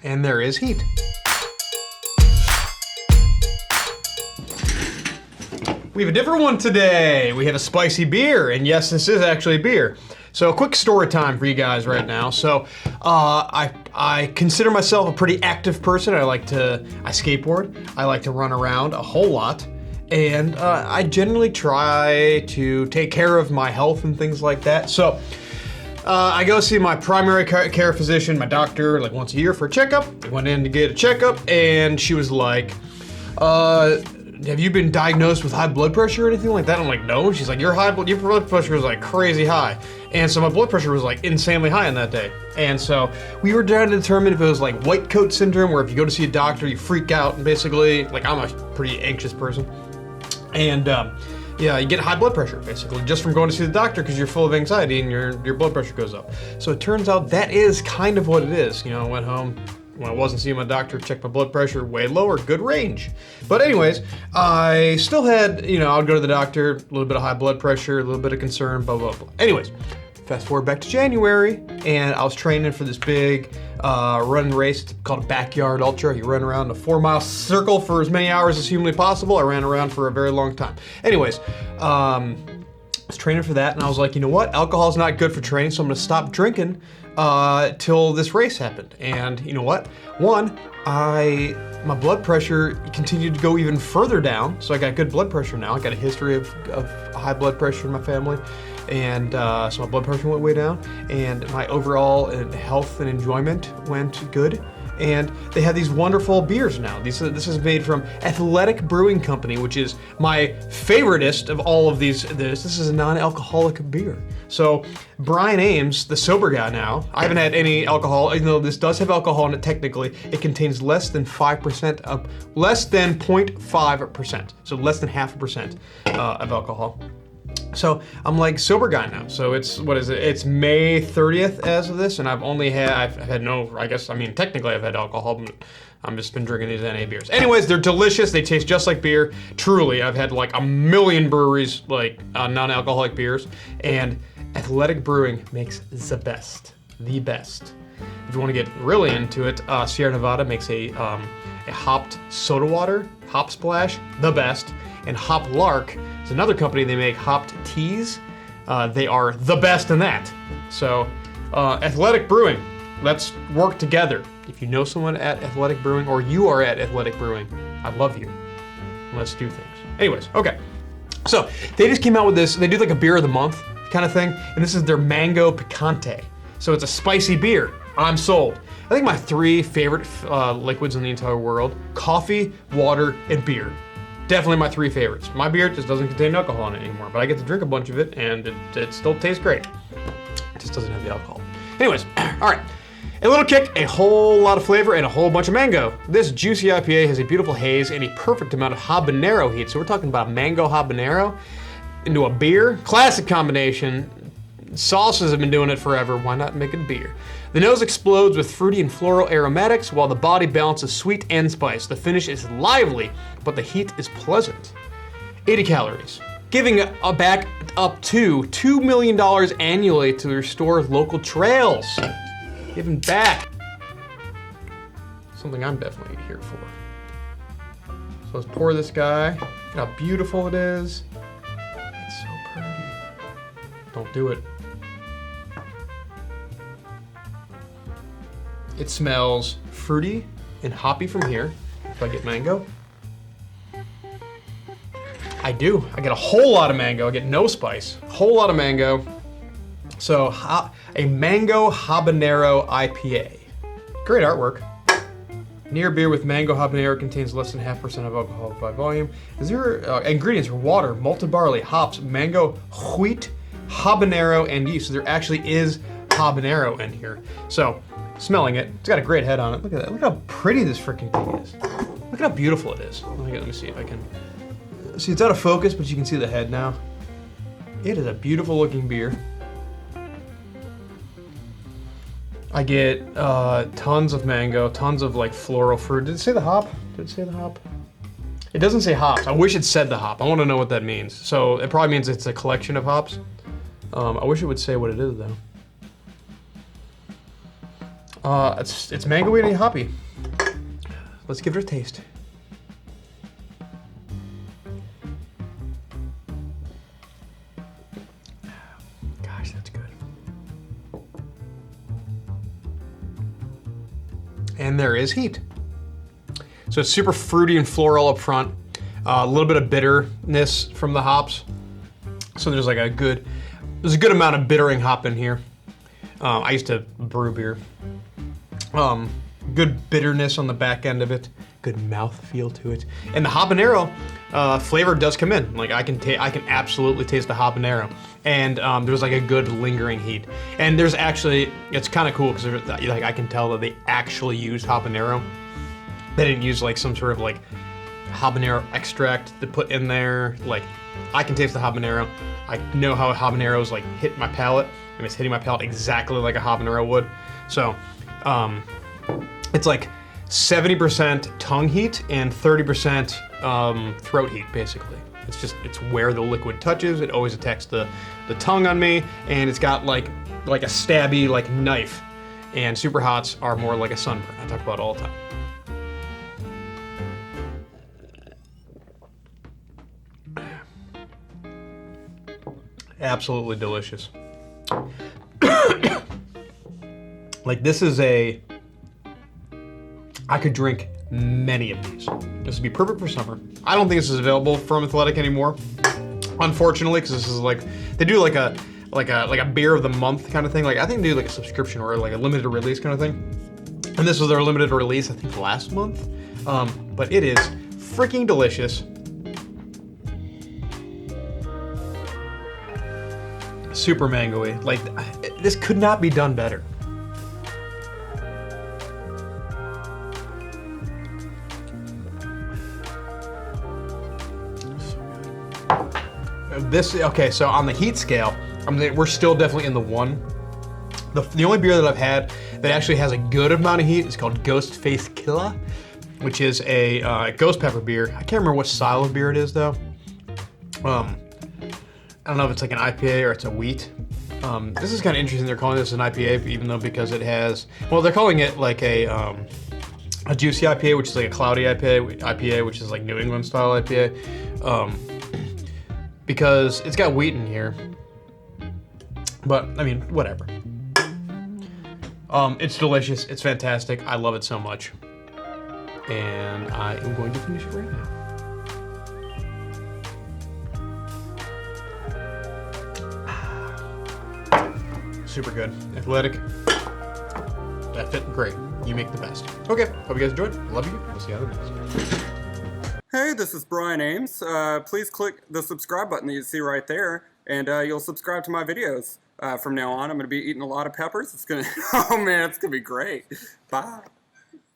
And there is heat. We have a different one today. We have a spicy beer, and yes, this is actually beer. So a quick story time for you guys right now. So I consider myself a pretty active person. I skateboard. I like to run around a whole lot. And I generally try to take care of my health and things like that. So I go see my primary care physician, my doctor, like once a year for a checkup. I went in to get a checkup, and she was like, have you been diagnosed with high blood pressure or anything like that? I'm like, no. She's like, your blood pressure is like crazy high. And so my blood pressure was like insanely high on that day. And so we were trying to determine if it was like white coat syndrome, where if you go to see a doctor, you freak out, and basically, like, I'm a pretty anxious person. And yeah, you get high blood pressure basically just from going to see the doctor because you're full of anxiety and your blood pressure goes up. So it turns out that is kind of what it is. You know, I went home when I wasn't seeing my doctor, checked my blood pressure, way lower, good range. But anyways, I still had, you know, I would go to the doctor, a little bit of high blood pressure, a little bit of concern, blah, blah, blah. Anyways, fast forward back to January, and I was training for this big run race. It's called a backyard ultra. You run around a 4-mile circle for as many hours as humanly possible. I ran around for a very long time. Anyways, I was training for that, and I was like, you know what? Alcohol's not good for training, so I'm gonna stop drinking till this race happened. And you know what? One, my blood pressure continued to go even further down, so I got good blood pressure now. I got a history of high blood pressure in my family, and so my blood pressure went way down, and my overall health and enjoyment went good. And they have these wonderful beers now. This is made from Athletic Brewing Company, which is my favoritist of all of these. This is a non-alcoholic beer. So Brian Ambs, the sober guy now, I haven't had any alcohol, even though this does have alcohol in it technically. It contains less than 5% of, less than 0.5%, so less than 0.5% of alcohol. So I'm like sober guy now. So it's, what is it? It's May 30th as of this, and I've had no, I guess, I mean, technically I've had alcohol, but I've just been drinking these NA beers. Anyways, they're delicious. They taste just like beer. Truly, I've had like a million breweries, like non-alcoholic beers, and Athletic Brewing makes the best. The best. If you want to get really into it, Sierra Nevada makes a hopped soda water, Hop Splash, the best, and Hop Lark is another company. They make hopped teas. They are the best in that. So, Athletic Brewing, let's work together. If you know someone at Athletic Brewing, or you are at Athletic Brewing, I love you. Let's do things. Anyways, okay. So, they just came out with this, they do like a beer of the month kind of thing, and this is their Mango Picante. So it's a spicy beer. I'm sold. I think my 3 favorite liquids in the entire world: coffee, water, and beer. Definitely my 3 favorites. My beer just doesn't contain alcohol in it anymore, but I get to drink a bunch of it, and it still tastes great. It just doesn't have the alcohol. Anyways, all right. A little kick, a whole lot of flavor, and a whole bunch of mango. This juicy IPA has a beautiful haze and a perfect amount of habanero heat. So we're talking about mango habanero into a beer. Classic combination. Sauces have been doing it forever. Why not make it beer? The nose explodes with fruity and floral aromatics, while the body balances sweet and spice. The finish is lively, but the heat is pleasant. 80 calories. Giving back up to $2 million annually to restore local trails. Giving back. Something I'm definitely here for. So let's pour this guy. Look how beautiful it is. It's so pretty. Don't do it. It smells fruity and hoppy from here. If I get mango. I do. I get a whole lot of mango. I get no spice. Whole lot of mango. So a mango habanero IPA. Great artwork. Near beer with mango habanero contains less than 0.5% of alcohol by volume. Is there ingredients are water, malted barley, hops, mango, wheat, habanero, and yeast. So there actually is habanero in here. So smelling it, it's got a great head on it. Look at that. Look how pretty this freaking thing is. Look at how beautiful it is. Let me see if I can. See, it's out of focus, but you can see the head now. It is a beautiful looking beer. I get tons of mango, tons of like floral fruit. Did it say the hop? Did it say the hop? It doesn't say hops. I wish it said the hop. I want to know what that means. So it probably means it's a collection of hops. I wish it would say what it is though. It's mango-y and hoppy. Let's give it a taste. Gosh, that's good. And there is heat. So it's super fruity and floral up front. A little bit of bitterness from the hops. So there's like a good amount of bittering hop in here. I used to brew beer. Good bitterness on the back end of it. Good mouth feel to it. And the habanero flavor does come in. Like I can absolutely taste the habanero. And there's like a good lingering heat. And there's actually, it's kind of cool because like I can tell that they actually used habanero. They didn't use like some sort of like habanero extract to put in there. Like I can taste the habanero. I know how habaneros like hit my palate, and it's hitting my palate exactly like a habanero would. So it's like 70% tongue heat and 30% throat heat, basically. It's where the liquid touches. It always attacks the tongue on me, and it's got like a stabby like knife. And super hots are more like a sunburn. I talk about it all the time. Absolutely delicious. Like this is I could drink many of these. This would be perfect for summer. I don't think this is available from Athletic anymore, unfortunately, because this is like, they do like a beer of the month kind of thing. Like I think they do like a subscription or like a limited release kind of thing. And this was their limited release, I think last month. But it is freaking delicious. Super mango-y. Like, this could not be done better. Okay, so on the heat scale, we're still definitely in the 1. The only beer that I've had that actually has a good amount of heat is called Ghost Face Killa, which is a ghost pepper beer. I can't remember what style of beer it is, though. I don't know if it's like an IPA or it's a wheat. This is kind of interesting. They're calling this an IPA, even though because it has, well, they're calling it like a juicy IPA, which is like a cloudy IPA, which is like New England style IPA, because it's got wheat in here. But I mean, whatever. It's delicious. It's fantastic. I love it so much, and I am going to finish it right now. Super good. Athletic. That fit great. You make the best. Okay, hope you guys enjoyed. Love you. We'll see you on the next. Hey, this is Brian Ames. Please click the subscribe button that you see right there, and you'll subscribe to my videos. From now on, I'm going to be eating a lot of peppers. It's going to, oh man, it's going to be great. Bye.